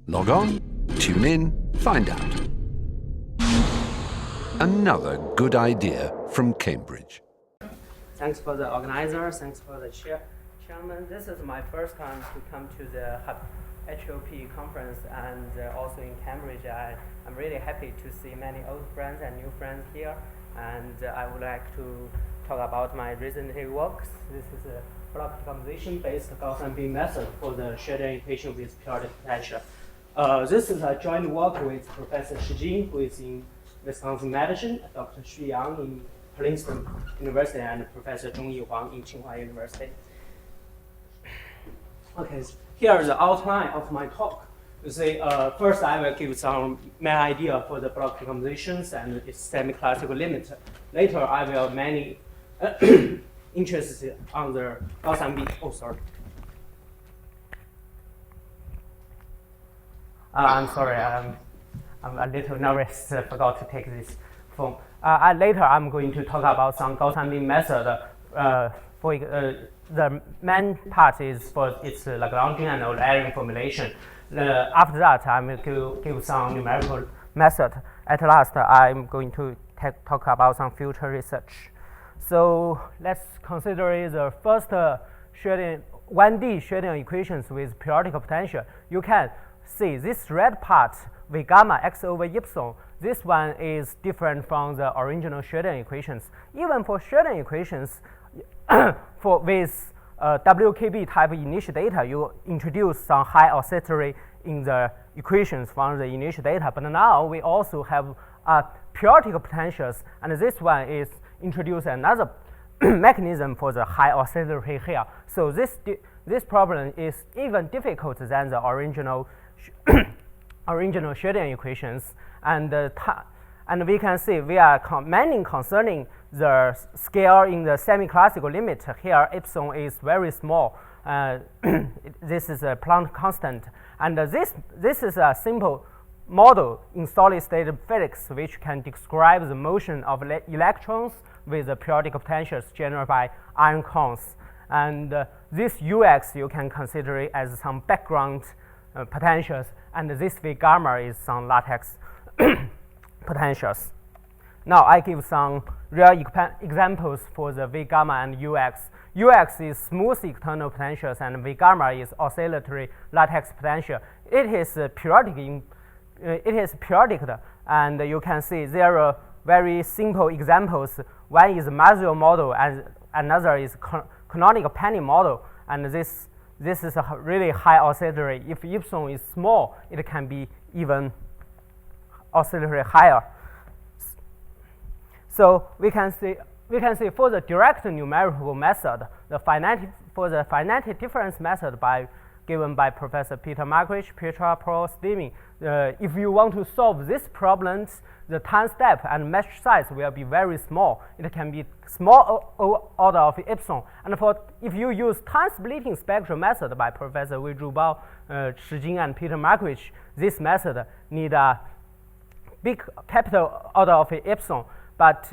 Log on, tune in, find out. Another good idea from Cambridge. Thanks for the organizer, thanks for the chairman. This is my first time to come to the HOP conference and also in Cambridge. I'm really happy to see many old friends and new friends here, and I would like to talk about my recent works. This is a Bloch decomposition-based Gaussian method for the Schrodinger equation with periodic potential. This is a joint work with Professor Shi Jing, who is in Wisconsin Medicine, Dr. Xu Yang in Princeton University, and Professor Zhongyi Huang in Tsinghua University. Okay, so here is the outline of my talk. You see, first I will give some main idea for the Bloch decompositions and its semi-classical limit. Later, I will mainly interested on the Gaussian Oh, sorry. I'm sorry. I'm a little nervous. Forgot to take this phone. Later, I'm going to talk about some Gaussian method. The main part is for its Lagrangian and Eulerian formulation. After that, I will give some numerical method. At last, I'm going to talk about some future research. So let's consider the first 1D Schrodinger equations with periodic potential. You can see this red part, V gamma x over epsilon. This one is different from the original Schrodinger equations. Even for Schrodinger equations, with WKB type initial data, you introduce some high oscillatory in the equations from the initial data. But now we also have periodic potentials, and this one is introduce another mechanism for the high oscillatory here. So this problem is even difficult than the original Schrodinger equations, and we can see we are mainly concerning the scale in the semi-classical limit. Here, epsilon is very small. This is a Planck constant, and this is a simple model in solid-state physics which can describe the motion of electrons with the periodic potentials generated by ion cones. And this Ux you can consider it as some background potentials, and this V gamma is some lattice potentials. Now I give some real examples for the V gamma and Ux. Ux is smooth external potentials, and V gamma is oscillatory lattice potential. It is periodic. And you can see there are very simple examples. One is Maxwell model, and another is canonical Penny model. And this is a really high oscillatory. If epsilon is small, it can be even oscillatory higher. So we can see for the direct numerical method, for the finite difference method given by Professor Peter Markowitz, Petra, Prof, Steving. If you want to solve these problems, the time step and mesh size will be very small. It can be small order of epsilon. And if you use time splitting spectral method by Professor Wei Zhubao, Shi Jing, and Peter Markowitz, this method need a big capital order of epsilon. But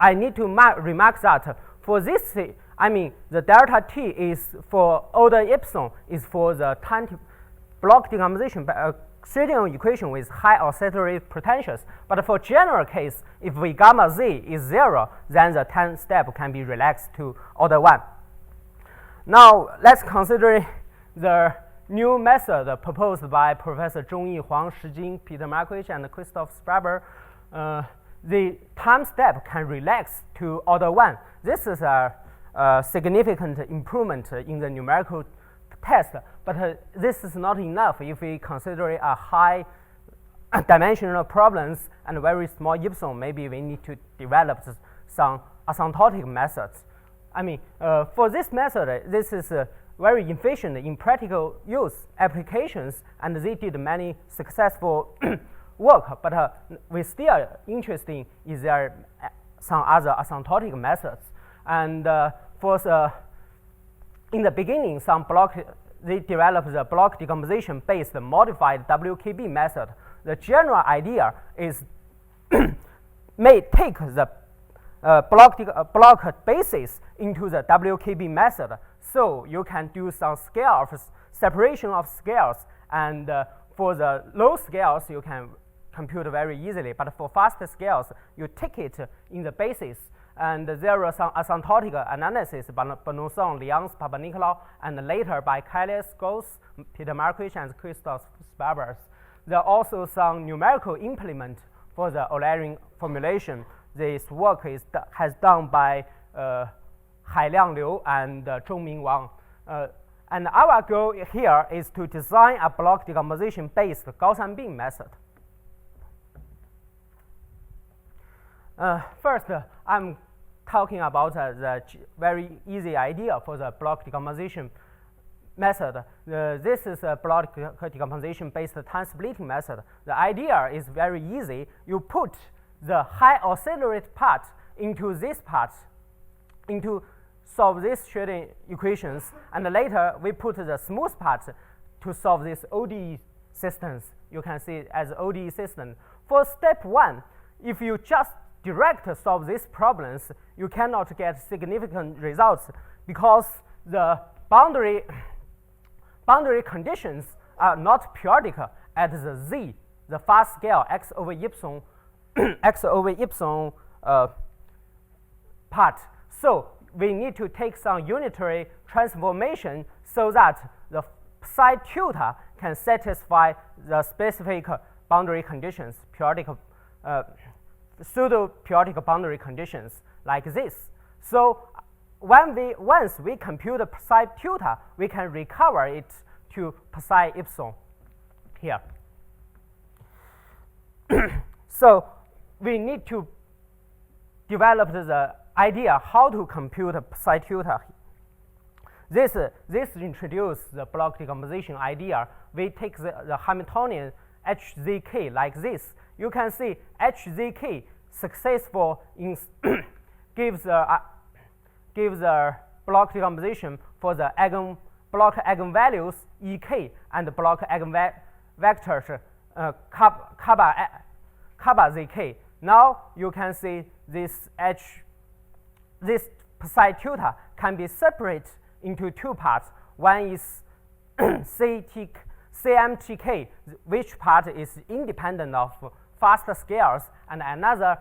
I need to remark that for this, the delta t is for order epsilon is for the time Bloch decomposition Schrodinger equation with high oscillatory potentials. But for general case, if V gamma z is 0, then the time step can be relaxed to order 1. Now let's consider the new method proposed by Professor Zhongyi Huang, Shi Jing, Peter Markowitz, and Christoph Spraber. The time step can relax to order 1. This is a significant improvement in the numerical test, but this is not enough if we consider a high dimensional problems and very small epsilon. Maybe we need to develop some asymptotic methods. For this method, this is very efficient in practical use applications, and they did many successful work, but we still interested in there some other asymptotic methods. And in the beginning, they developed the Bloch decomposition-based modified WKB method. The general idea is may take the Bloch basis into the WKB method, so you can do some scale of separation of scales, and for the low scales, you can compute very easily, but for faster scales, you take it in the basis. And there are some asymptotic analysis by Bonusson, Lians, Papanicolaou, and later by Kelly, Gauss, Peter Marquich, and Christoph Sparbers. There are also some numerical implement for the Eulerian formulation. This work has done by Hailiang Liu and Zhongming Wang. And our goal here is to design a Bloch decomposition-based Gaussian beam method. First, I'm talking about the very easy idea for the Bloch decomposition method. This is a Bloch decomposition-based time splitting method. The idea is very easy. You put the high oscillatory part into this part, into solve these Schrodinger equations, and later we put the smooth part to solve this ODE systems. You can see it as ODE system. For step 1, if you just direct solve these problems, you cannot get significant results because the boundary conditions are not periodic at the z, the fast scale x over epsilon part. So we need to take some unitary transformation so that the psi tilde can satisfy the specific boundary conditions, periodic pseudo-periodic boundary conditions like this. So once we compute psi tilde, we can recover it to psi epsilon here. So we need to develop the idea how to compute psi tilde. This introduces the Bloch decomposition idea. We take the Hamiltonian HZK like this. You can see HZK successful in gives the Bloch decomposition for the Bloch eigenvalues EK and Bloch eigenvectors kappa ZK. Now you can see this psi tilde can be separated into two parts. One is CMTK, which part is independent of faster scales, and another,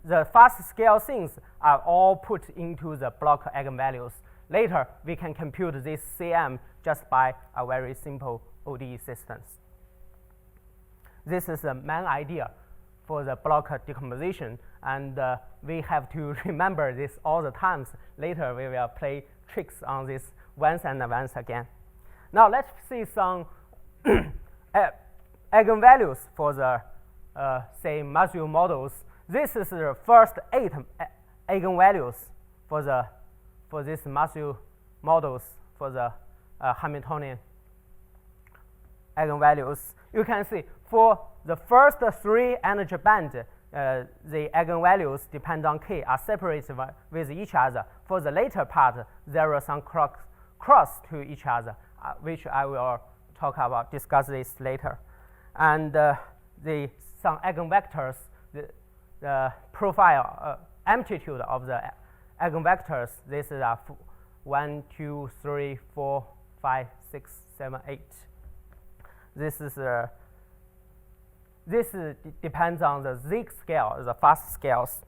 the fast scale things are all put into the Bloch eigenvalues. Later, we can compute this CM just by a very simple ODE systems. This is the main idea for the Bloch decomposition, and we have to remember this all the times. Later, we will play tricks on this once and once again. Now, let's see some eigenvalues for the say Mathieu models. This is the first 8 eigenvalues for this Mathieu models for the Hamiltonian eigenvalues. You can see for the first 3 energy bands, the eigenvalues depend on k are separated with each other. For the later part, there are some cross to each other, which I will discuss this later. And some eigenvectors, the profile amplitude of the eigenvectors, this is 1, 2, 3, 4, 5, 6, 7, 8. This depends on the Z scale, the fast scales.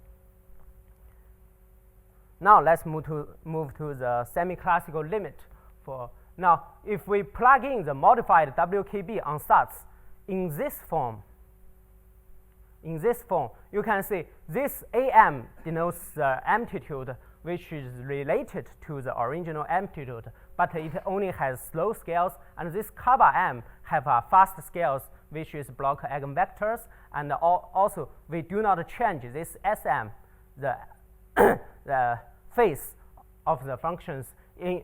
Now let's move to the semi-classical limit. Now, if we plug in the modified WKB on SATs in this form, you can see this AM denotes the amplitude which is related to the original amplitude, but it only has slow scales, and this kappa M have fast scales, which is Bloch eigenvectors, and also we do not change this SM, the phase of the functions in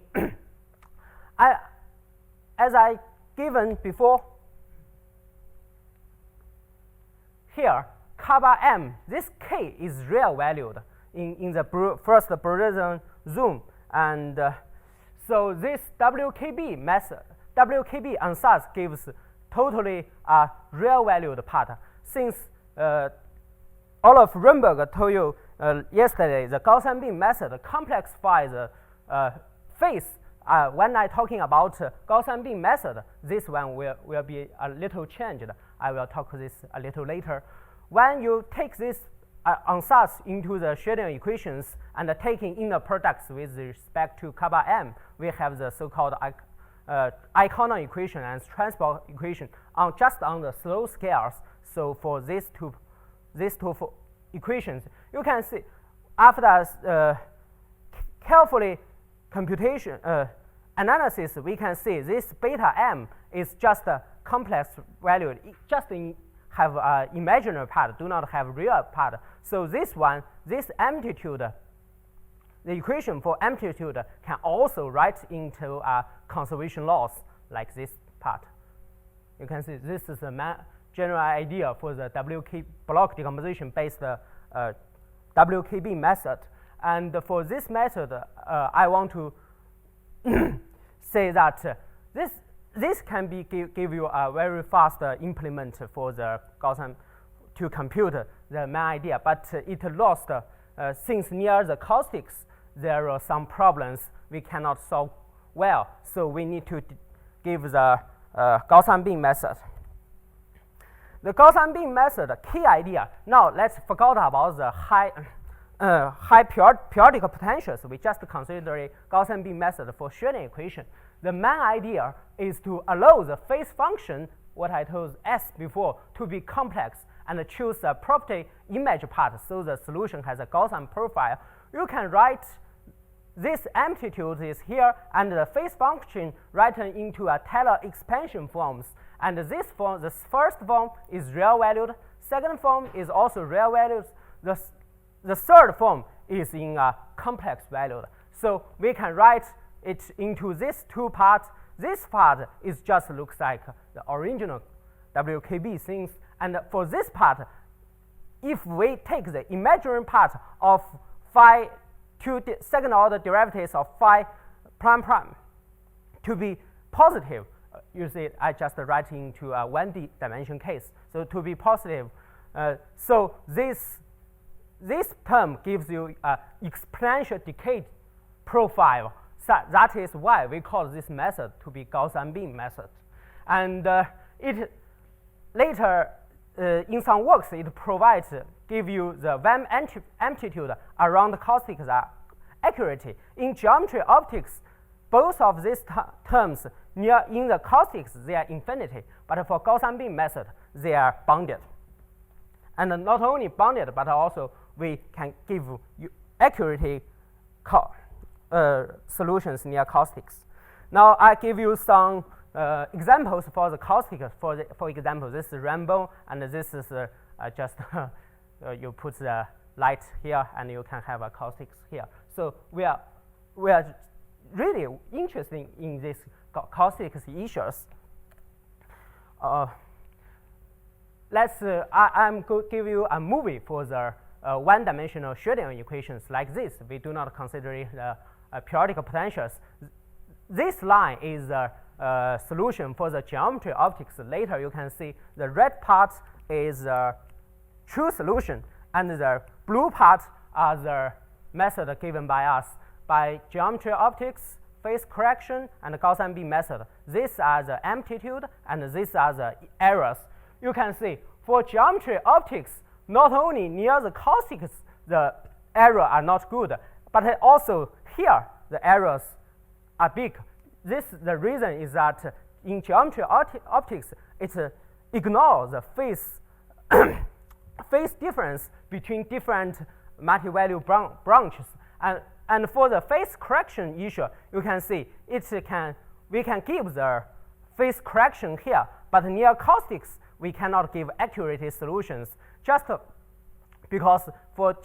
as I given before. Here, kappa M, this K is real valued in the first Brunel zoom, and so this WKB method, WKB ansatz gives totally a real valued part. Since Olaf Rönnberg told you yesterday, the Gaussian beam method complexifies the phase when I'm talking about Gaussian beam method, this one will be a little changed. I will talk this a little later. When you take this ansatz into the Schrodinger equations and taking inner products with respect to kappa m, we have the so-called Eichhorn equation and transport equation just on the slow scales. So for these two equations, you can see after carefully computation analysis, we can see this beta m is just a complex value. It just have imaginary part, do not have real part. So this amplitude, the equation for amplitude can also write into a conservation laws like this part. You can see this is the general idea for the Bloch decomposition-based WKB method. And for this method, I want to say that this can give you a very fast implement for the Gaussian to compute the main idea, but it lost since near the caustics there are some problems we cannot solve well, so we need to give the Gaussian beam method. The Gaussian beam method key idea. Now let's forget about the high periodic potentials. We just consider a Gaussian beam method for Schrodinger equation. The main idea is to allow the phase function, what I told S before, to be complex and choose the property image part so the solution has a Gaussian profile. You can write this amplitude is here and the phase function written into a Taylor expansion forms. And this form, the first form is real valued, second form is also real valued, the third form is in a complex valued. So we can write it into these two parts. This part is just looks like the original WKB things. And for this part, if we take the imaginary part of phi two second order derivatives of phi prime prime to be positive, you see I just write into a 1D dimension case. So to be positive, so this term gives you an exponential decay profile. So that is why we call this method to be Gaussian beam method. And it later in some works it provides give you the Vam amplitude around the caustics accuracy. In geometry optics, both of these terms near in the caustics they are infinity, but for Gaussian beam method they are bounded. And not only bounded, but also we can give you accuracy solutions near caustics. Now I give you some examples for the caustic. For example, this is rainbow, and this is just you put the light here, and you can have a caustics here. So we are really interested in these caustics issues. I'm going to give you a movie for the one-dimensional Schrodinger equations like this. We do not consider the periodic potentials. This line is the solution for the geometry optics. Later you can see the red part is the true solution, and the blue part are the method given by us by geometry optics, phase correction, and Gaussian beam method. These are the amplitude, and these are the errors. You can see for geometry optics, not only near the caustics the error are not good, but also here the errors are big. The reason is that in geometry optics, it ignores the phase phase difference between different multi-value branches. And for the phase correction issue, you can see we can give the phase correction here, but near caustics we cannot give accurate solutions, just because for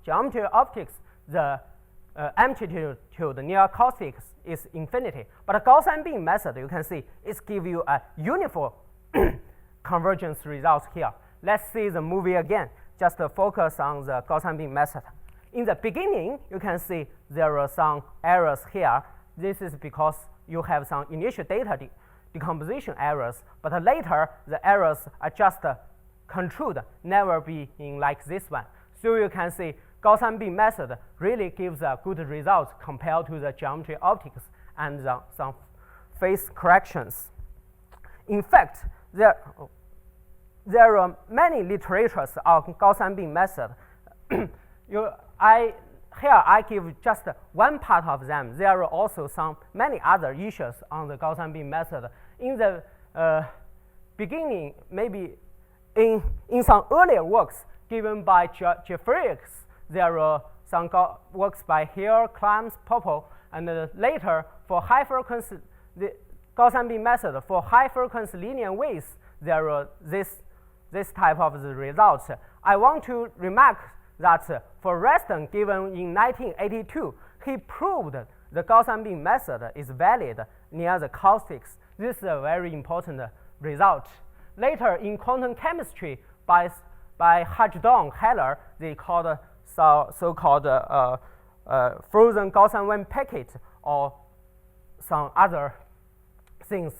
geometry optics the amplitude near caustics is infinity. But a Gaussian beam method, you can see it gives you a uniform convergence results here. Let's see the movie again. Just focus on the Gaussian beam method. In the beginning, you can see there are some errors here. This is because you have some initial data decomposition errors, but later the errors are just controlled, never being like this one. So you can see Gaussian beam method really gives a good result compared to the geometry optics. and some phase corrections. In fact, there are many literatures on Gaussian beam method. Here I give just one part of them. There are also many other issues on the Gaussian beam method. In the beginning, maybe in some earlier works given by Jeffreys, there are some works by Hill, Clemens, Popple, and later for high frequency, the Gaussian beam method for high frequency linear waves, there are this type of the results. I want to remark that for Reston, given in 1982, he proved the Gaussian beam method is valid near the caustics. This is a very important result. Later in quantum chemistry, by Hajdong, Heller, they called so-called frozen Gaussian wave packet or some other things,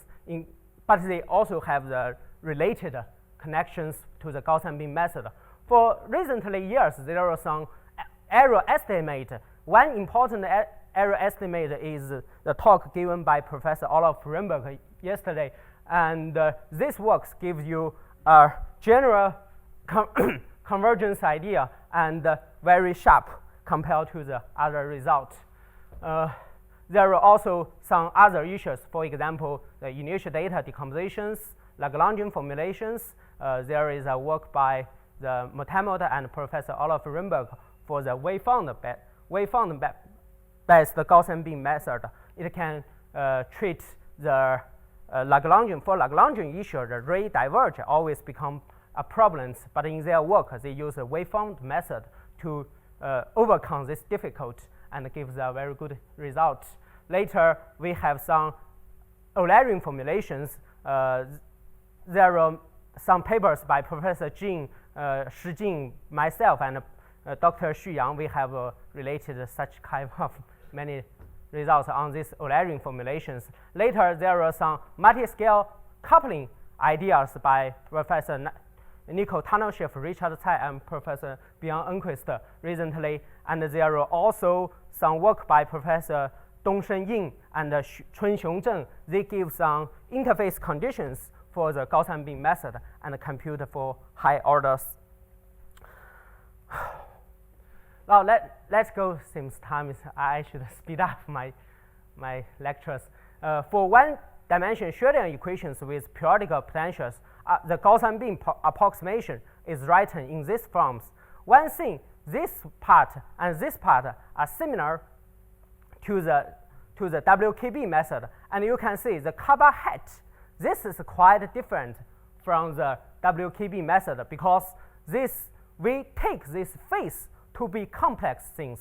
but they also have the related connections to the Gaussian beam method. For recently years, there are some error estimate. One important error estimate is the talk given by Professor Olaf Rimberg yesterday, and this works gives you a general convergence idea and very sharp compared to the other result. There are also some other issues. For example, the initial data decompositions, Lagrangian formulations. There is a work by the Motamoto and Professor Olaf Rimberg for the wavefront-based Gaussian beam method. It can treat the Lagrangian. For Lagrangian issue, the ray diverge always become a problem, but in their work, they use a wavefront method to overcome this difficult and gives a very good result. Later, we have some Eulerian formulations. There are some papers by Professor Jing, Shi Jing, myself, and Dr. Xu Yang. We have related such kind of many results on these Eulerian formulations. Later, there are some multi-scale coupling ideas by Professor Nico Tanelshev, Richard Tsai, and Professor Björn Enquist recently. And there are also some work by Professor Dongshen Ying and Chunxiong Zheng. They give some interface conditions for the Gaussian beam method and compute for high orders. Now let's go, since time is, I should speed up my lectures. For one-dimensional Schrodinger equations with periodical potentials, the Gaussian beam approximation is written in these forms. One thing, this part and this part are similar to the WKB method, and you can see the kappa hat. This is quite different from the WKB method because we take this phase to be complex things.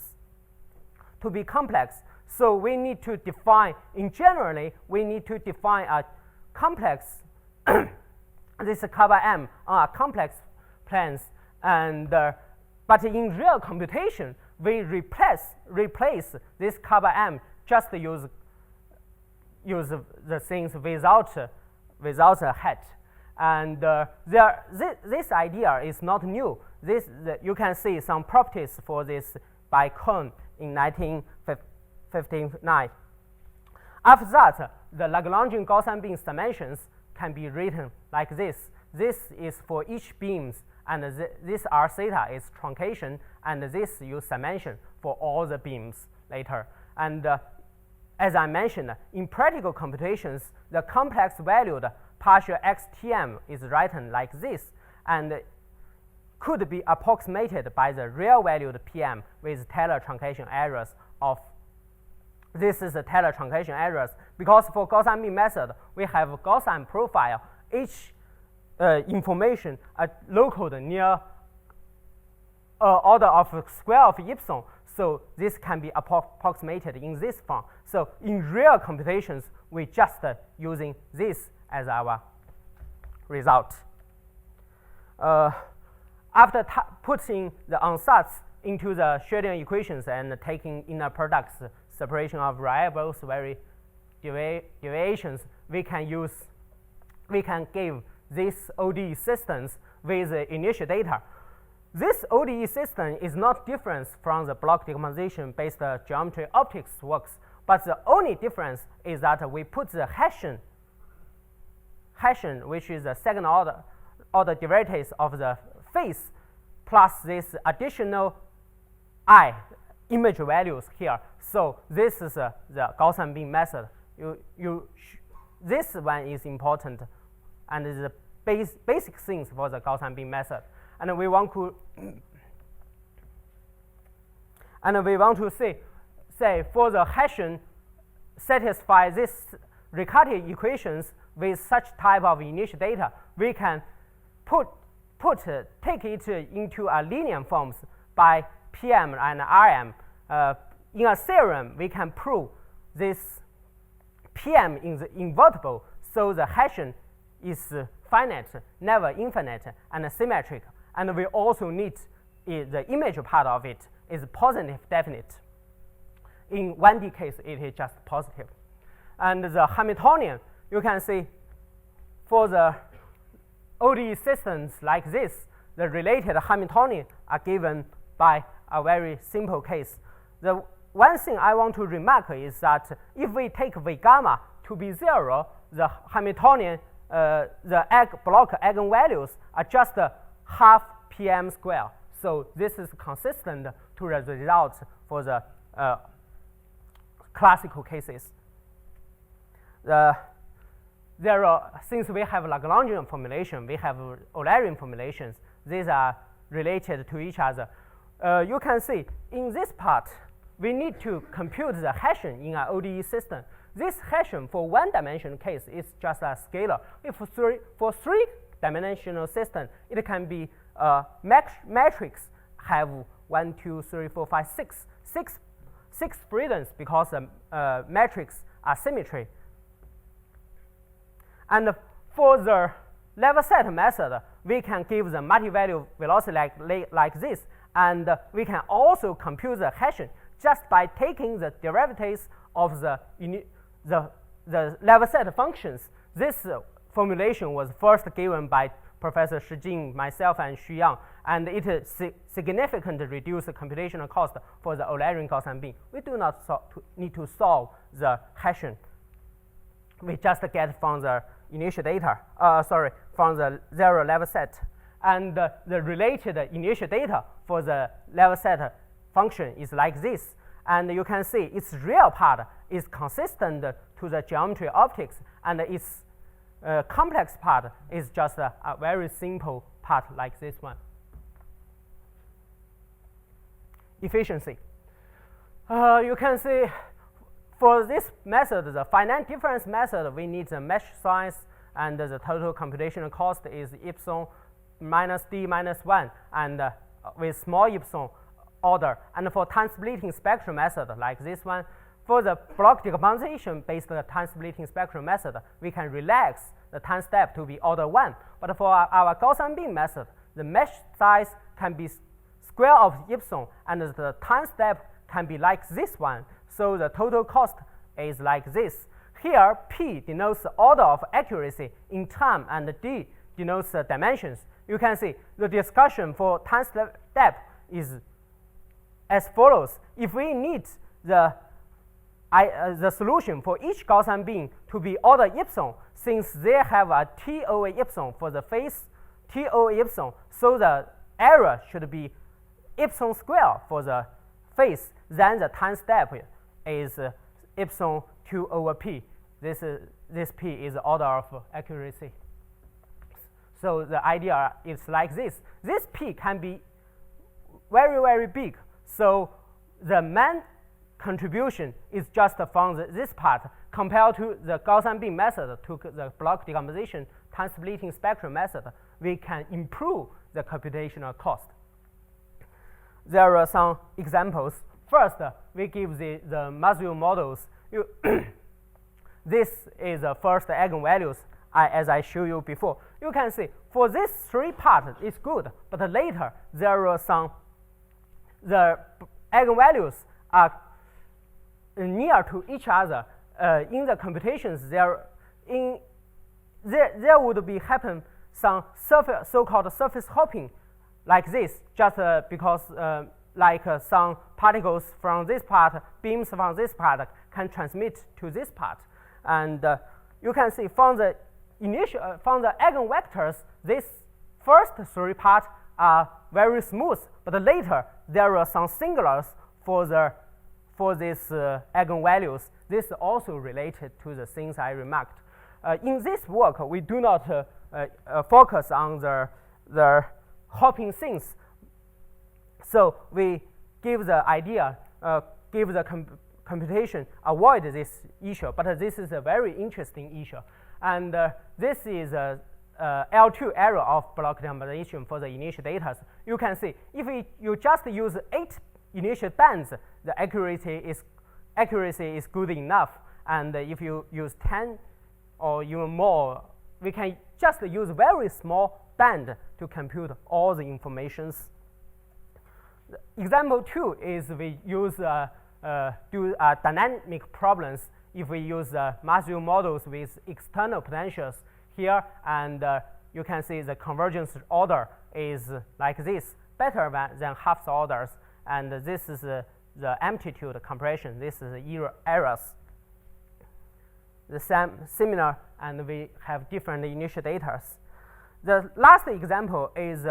To be complex, so we need to define. Generally, we need to define a complex. This kappa m on a complex planes, and but in real computation, we replace this kappa m. Just use the things without a hat, and this idea is not new. You can see some properties for this by Kohn in 1959. After that, the Lagrangian Gaussian beam summations can be written like this. This is for each beams, and this r theta is truncation, and this use summation for all the beams later. And as I mentioned, in practical computations, the complex valued partial xtm is written like this, and could be approximated by the real valued PM with Taylor truncation errors of. This is the Taylor truncation errors because for Gaussian beam method we have Gaussian profile. Each information are located near order of square of epsilon, so this can be approximated in this form. So in real computations, we just using this as our result. After putting the ansatz into the Schrodinger equations and taking inner products, separation of variables, deviations, we can give this ODE systems with the initial data. This ODE system is not different from the Bloch decomposition-based geometry optics works, but the only difference is that we put the Hessian, which is the second order derivatives of the phase, plus this additional I image values here. So this is the Gaussian beam method. This one is important, and is the basic things for the Gaussian beam method. And we want to say for the Hessian satisfy this Riccati equations with such type of initial data, we can take it into a linear forms by PM and RM. In a theorem, we can prove this PM is invertible, so the Hessian is finite, never infinite, and symmetric. And we also need the image part of it is positive definite. In 1D case, it is just positive. And the Hamiltonian, you can see for the ODE systems like this, the related Hamiltonian are given by a very simple case. The one thing I want to remark is that if we take V gamma to be 0, the Hamiltonian, the Bloch eigenvalues are just half PM square. So this is consistent to the results for the classical cases. Since we have Lagrangian formulation, we have Eulerian formulations. These are related to each other. You can see in this part, we need to compute the Hessian in an ODE system. This Hessian for one-dimensional case is just a scalar. If for three-dimensional system, it can be matrix have 1, 2, 3, 4, 5, 6 freedoms because the matrix are symmetry. And for the level set method, we can give the multi-value velocity like this, and we can also compute the Hessian just by taking the derivatives of the level set functions. This formulation was first given by Professor Shi Jing, myself, and Xu Yang, and it significantly reduced the computational cost for the Eulerian Gaussian beam. We do not need to solve the Hessian. We just get from the initial data, from the zero level set. And the related initial data for the level set function is like this. And you can see its real part is consistent to the geometry optics, and its complex part is just a very simple part like this one. Efficiency. You can see for this method, the finite difference method, we need the mesh size, and the total computational cost is epsilon minus d minus 1, and with small epsilon order. And for time splitting spectrum method like this one, for the Bloch decomposition-based time splitting spectrum method, we can relax the time step to be order 1. But for our Gaussian beam method, the mesh size can be square of epsilon, and the time step can be like this one. So the total cost is like this. Here, P denotes the order of accuracy in time, and D denotes the dimensions. You can see the discussion for time step is as follows. If we need the solution for each Gaussian beam to be order epsilon, since they have a T over epsilon for the phase T over epsilon, so the error should be epsilon square for the phase, then the time step is epsilon 2 over P. This P is the order of accuracy. So the idea is like this. This P can be very, very big. So the main contribution is just from this part compared to the Gaussian beam method to the Bloch decomposition time splitting spectrum method. We can improve the computational cost. There are some examples. First, we give the Maxwell models. This is the first eigenvalues as I showed you before. You can see for this three part it's good, but later there are some the eigenvalues are near to each other. In the computations, there would be happen some so-called surface hopping like this, just because like some particles from this part, beams from this part can transmit to this part. And you can see from the from the eigenvectors, this first three parts are very smooth, but later there are some singulars for these eigenvalues. This is also related to the things I remarked. In this work, we do not focus on the hopping things. So we give the idea, give the computation, avoid this issue. But this is a very interesting issue. And this is a L2 error of Bloch decomposition for the initial data. You can see if you just use 8 initial bands, the accuracy is good enough. And if you use 10 or even more, we can just use very small band to compute all the informations. Example 2 is we use do dynamic problems if we use Matthew models with external potentials here, and you can see the convergence order is like this, better than half the orders, and this is the amplitude compression. This is the errors. The similar, and we have different initial data. The last example is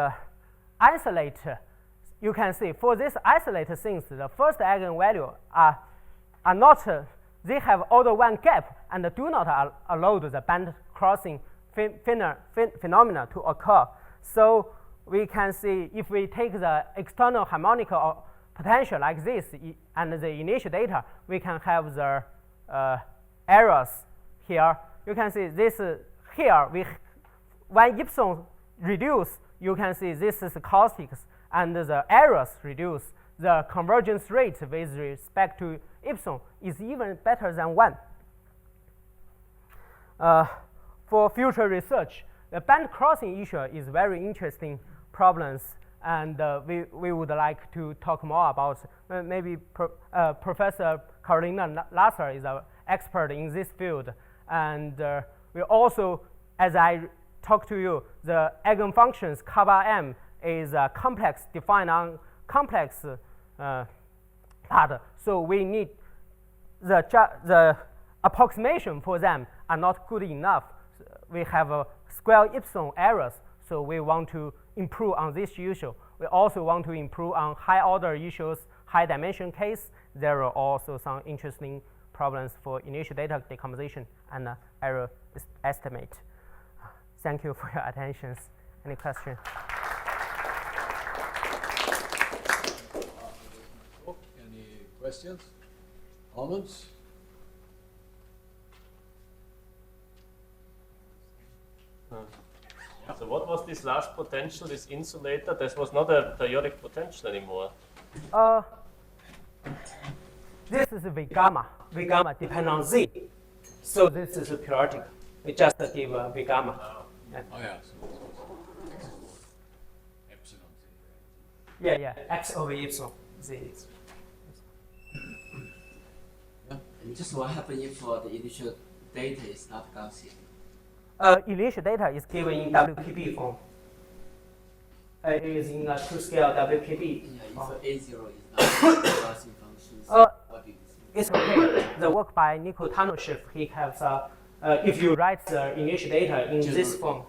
isolate. You can see for this isolated things, the first eigenvalue are not, they have order 1 gap and do not allow the band crossing phenomena to occur. So we can see if we take the external harmonic potential like this and the initial data, we can have the errors here. You can see this here, when epsilon reduce, you can see this is caustics, and the errors reduce. The convergence rate with respect to epsilon is even better than 1. For future research, the band crossing issue is very interesting problems, and we would like to talk more about. Maybe Professor Carolina Lasser is an expert in this field, and we also, as I talked to you, the eigenfunctions kappa m is complex, defined on complex part. So we need the approximation for them are not good enough. We have square epsilon errors, so we want to improve on this issue. We also want to improve on high order issues, high dimension case. There are also some interesting problems for initial data decomposition and error estimate. Thank you for your attention. Any questions? Any questions? Comments? So what was this last potential, this insulator? This was not a periodic potential anymore. This is V gamma. V gamma depends on Z. So this is periodic. We just give V gamma. Oh yeah. So epsilon. Yeah. X over epsilon. Z. And just what happens if the initial data is not Gaussian? Initial data is given in WKB form. It is in a 2-scale WKB. Yeah, if A0 is not Gaussian functions, what do you think? It's okay. The work by Nico Tanoshev, he has if you write the initial data in this form,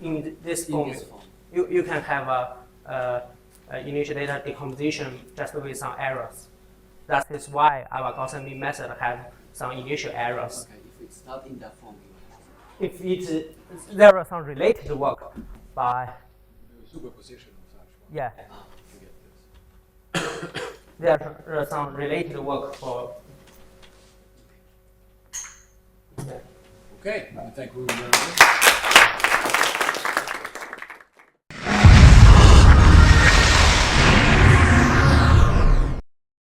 you can have a initial data decomposition just with some errors. That is why our Gaussian mean method has some initial errors. Okay, if it's not in that form, If there are some related work by Superposition of such one. yeah, To get this. there are some related work for. Okay, I think we will.